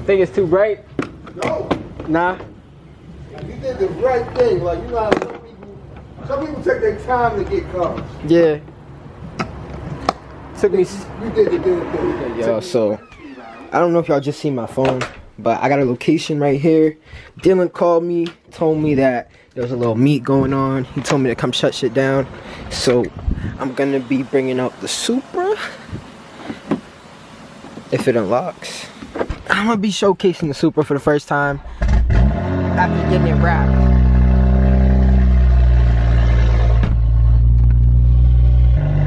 Think it's too bright? No. Nah. You did the right thing. Like, you know how some people take their time to get cars. Yeah. Took me. You did the good thing. Yo, so I don't know if y'all just seen my phone, but I got a location right here. Dylan called me, told me that there was a little meet going on. He told me to come shut shit down. So I'm gonna be bringing out the Supra if it unlocks. I'm gonna be showcasing the Supra for the first time after getting it wrapped.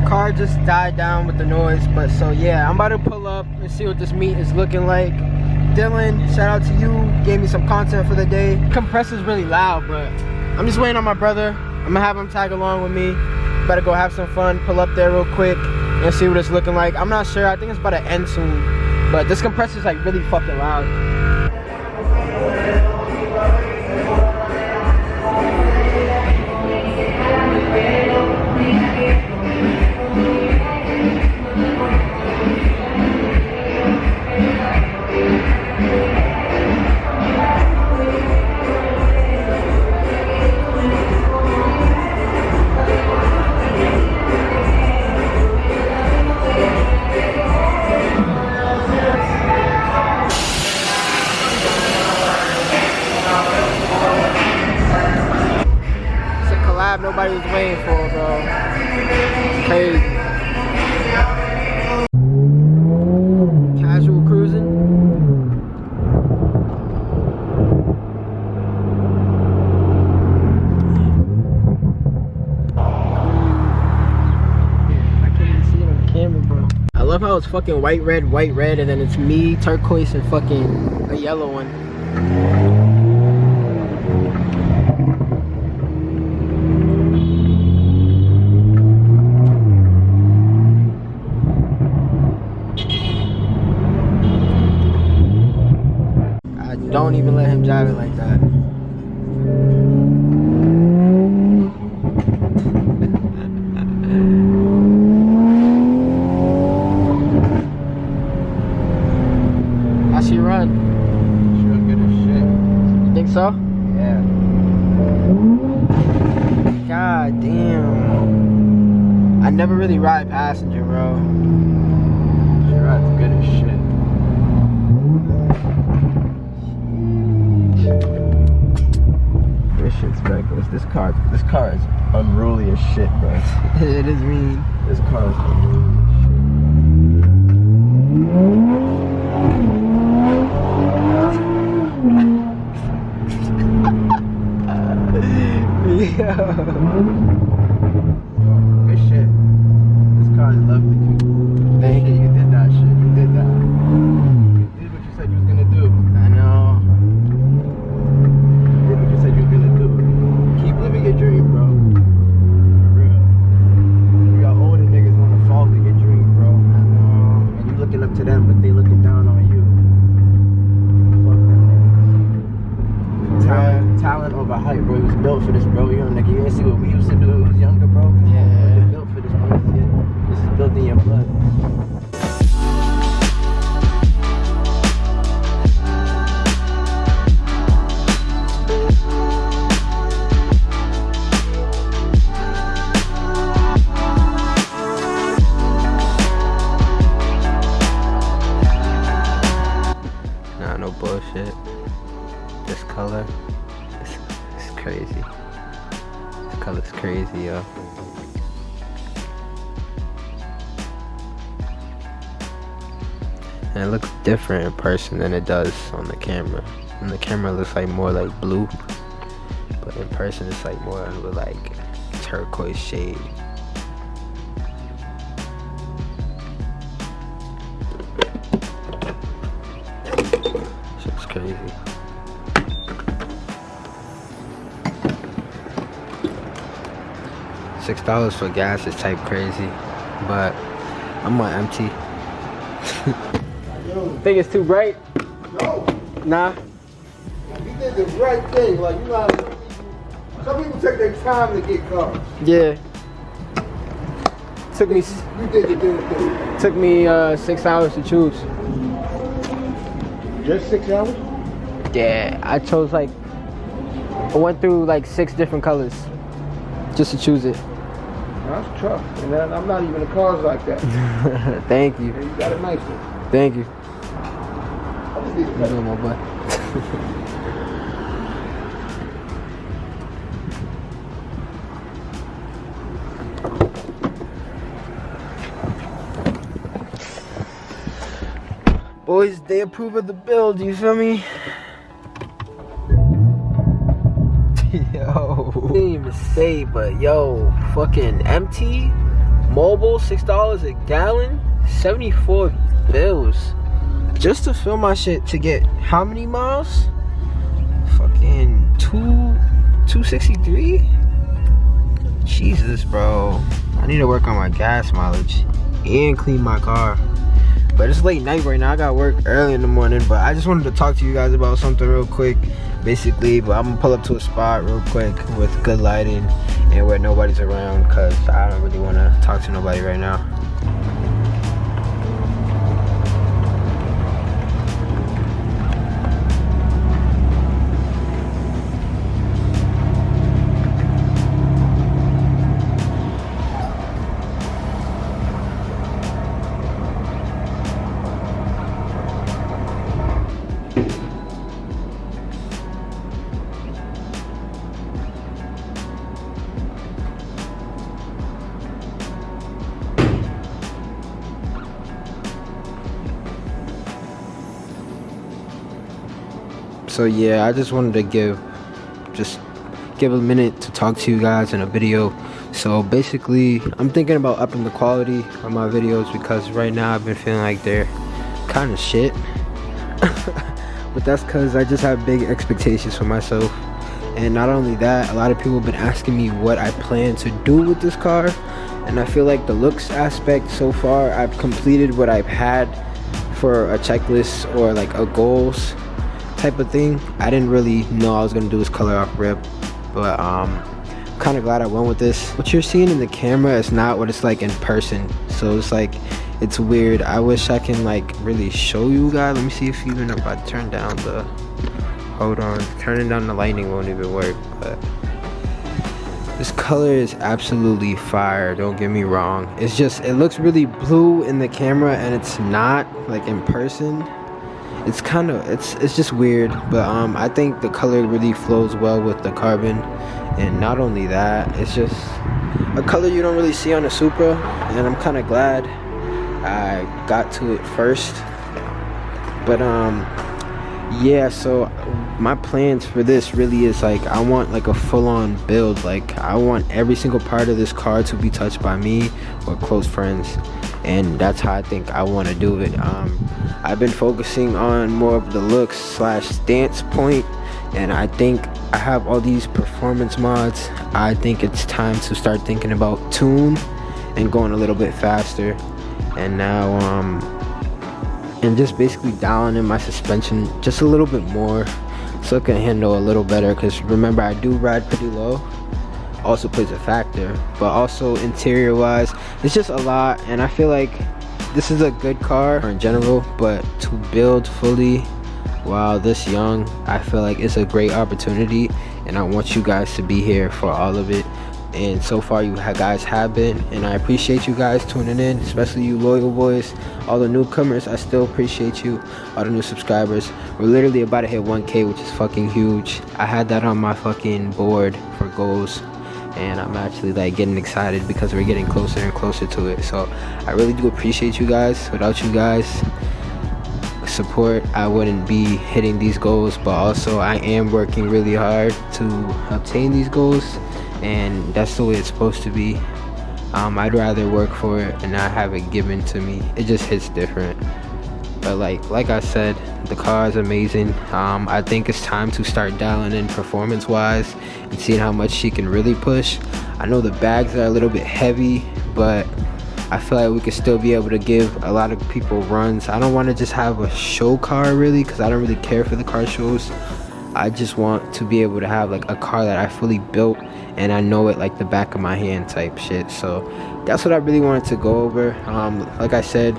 Car just died down with the noise, but so yeah, I'm about to pull up and see what this meet is looking like. Dylan, shout out to you, gave me some content for the day. Compressor's really loud, but I'm just waiting on my brother. I'm gonna have him tag along with me. Better go have some fun, pull up there real quick and see what it's looking like. I'm not sure, I think it's about to end soon, but this compressor's like really fucking loud. Collab nobody was waiting for, bro. It's crazy. Casual cruising. I can't even see it on the camera, bro. I love how it's fucking white, red, and then it's me, turquoise, and fucking a yellow one. Don't even let him drive it like that. How she run? She was good as shit. You think so? Yeah. God damn. I never really ride passenger, bro. She rides good as shit. This shit's reckless. This car is unruly as shit, bro. It is mean. This car is unruly as shit. Yeah. Good shit. This car is lovely. Thank you. You did that shit. You did that. You did what you said you was gonna do. I know. You did what you said you was gonna do. Keep living your dream, bro. For real. You got older niggas wanna fall to your dream, bro. I know. And you looking up to them, but they looking down on you. Fuck them niggas. Talent over hype, bro. He was built for this, bro. You know, nigga, you ain't see what we used to do when we was younger, bro. Yeah. You're built for this, bro. This is built in your blood. Nah, no bullshit. This color, it's crazy. This color's crazy, yo. And it looks different in person than it does on the camera. On the camera, it looks like more like blue, but in person, it's like more of like turquoise shade. Shit's crazy. $6 for gas is type crazy, but I'm on empty. Think it's too bright? No. Nah. You did the right thing. Like, you know how some people take their time to get cars. Yeah. Took me You did the good thing. Took me 6 hours to choose. Just 6 hours? Yeah, I chose like, I went through like 6 different colors just to choose it. That's tough. And then I'm not even in cars like that. Thank you. And you got a nice one. Thank you. I'll just leave it I'm doing my butt. Boys, they approve of the build, you feel me? Yo, I didn't even say, but yo, fucking empty, mobile, $6 a gallon, 74 bills. Just to fill my shit to get how many miles? Fucking 263? Jesus, bro. I need to work on my gas mileage and clean my car. But it's late night right now. I got work early in the morning, but I just wanted to talk to you guys about something real quick, basically. But I'm gonna pull up to a spot real quick with good lighting and where nobody's around, because I don't really want to talk to nobody right now. So yeah, I just wanted to give a minute to talk to you guys in a video. So basically, I'm thinking about upping the quality of my videos, because right now I've been feeling like they're kind of shit. But that's because I just have big expectations for myself. And not only that, a lot of people have been asking me what I plan to do with this car, and I feel like the looks aspect so far, I've completed what I've had for a checklist or like a goals type of thing. I didn't really know I was gonna do this color off rip, but kind of glad I went with this. What you're seeing in the camera is not what it's like in person, so it's like, it's weird. I wish I can like really show you guys. Let me see if even if I turn down the, hold on, turning down the lighting won't even work. But this color is absolutely fire, don't get me wrong. It's just, it looks really blue in the camera and it's not like in person. It's kind of, it's just weird, but I think the color really flows well with the carbon. And not only that, it's just a color you don't really see on a Supra, and I'm kind of glad I got to it first. But yeah, so my plans for this really is like, I want like a full-on build. Like, I want every single part of this car to be touched by me or close friends, and that's how I think I want to do it. I've been focusing on more of the looks slash stance point, and I think I have all these performance mods. I think it's time to start thinking about tune and going a little bit faster, and now and just basically dialing in my suspension just a little bit more so it can handle a little better, because remember, I do ride pretty low, also plays a factor. But also interior wise, it's just a lot, and I feel like this is a good car in general, but to build fully while this young, I feel like it's a great opportunity, and I want you guys to be here for all of it. And so far you guys have been, and I appreciate you guys tuning in, especially you loyal boys, all the newcomers. I still appreciate you, all the new subscribers. We're literally about to hit 1K, which is fucking huge. I had that on my fucking board for goals, and I'm actually like getting excited because we're getting closer and closer to it. So I really do appreciate you guys. Without you guys support, I wouldn't be hitting these goals. But also, I am working really hard to obtain these goals, and that's the way it's supposed to be. I'd rather work for it and not have it given to me. It just hits different. But like I said, the car is amazing. I think it's time to start dialing in performance wise and seeing how much she can really push. I know the bags are a little bit heavy, but I feel like we could still be able to give a lot of people runs. I don't want to just have a show car really, because I don't really care for the car shows. I just want to be able to have like a car that I fully built and I know it like the back of my hand type shit. So that's what I really wanted to go over. Like I said,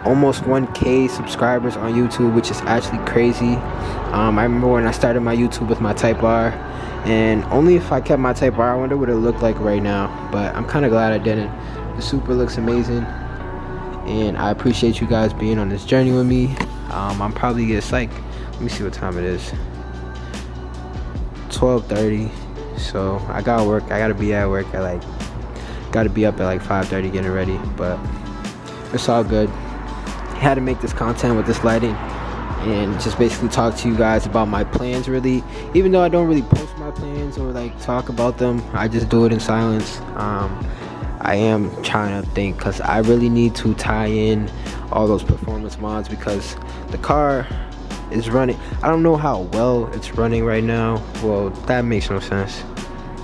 almost 1K subscribers on YouTube, which is actually crazy. I remember when I started my YouTube with my Type R, and only if I kept my Type R, I wonder what it looked like right now. But I'm kind of glad I didn't. The Supra looks amazing, and I appreciate you guys being on this journey with me. I'm probably just like, let me see what time it is. 12:30. So I gotta work. I gotta be at work at like, gotta be up at like 5:30 getting ready. But it's all good. I had to make this content with this lighting and just basically talk to you guys about my plans, really. Even though I don't really post my plans or like talk about them, I just do it in silence. I am trying to think, because I really need to tie in all those performance mods, because the car is running. I don't know how well it's running right now. Well, that makes no sense,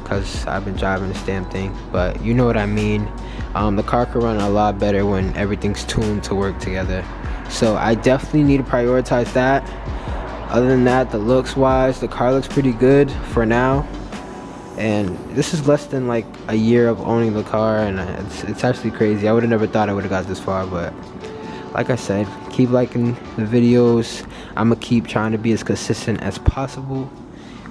because I've been driving this damn thing, but you know what I mean. The car can run a lot better when everything's tuned to work together. So I definitely need to prioritize that. Other than that, the looks wise, the car looks pretty good for now. And this is less than like a year of owning the car, and it's actually crazy. I would have never thought I would have got this far, but like I said, keep liking the videos. I'm gonna keep trying to be as consistent as possible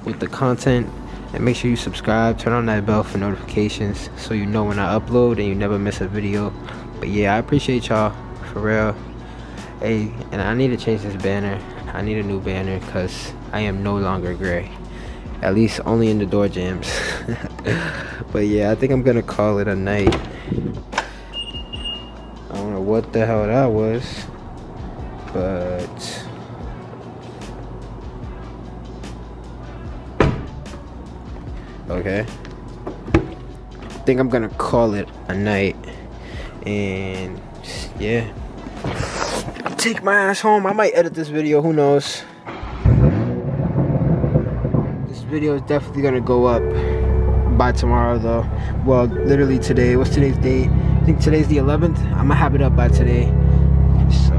with the content, and make sure you subscribe, turn on that bell for notifications so you know when I upload and you never miss a video. But yeah, I appreciate y'all, for real. Hey, and I need to change this banner. I need a new banner, because I am no longer gray. At least only in the door jams. But yeah, I think I'm gonna call it a night. I don't know what the hell that was, but okay. I think I'm gonna call it a night. And yeah, take my ass home. I might edit this video, who knows. Video is definitely gonna go up by tomorrow though. Well, literally today. What's today's date? I think today's the 11th. I'm gonna have it up by today. So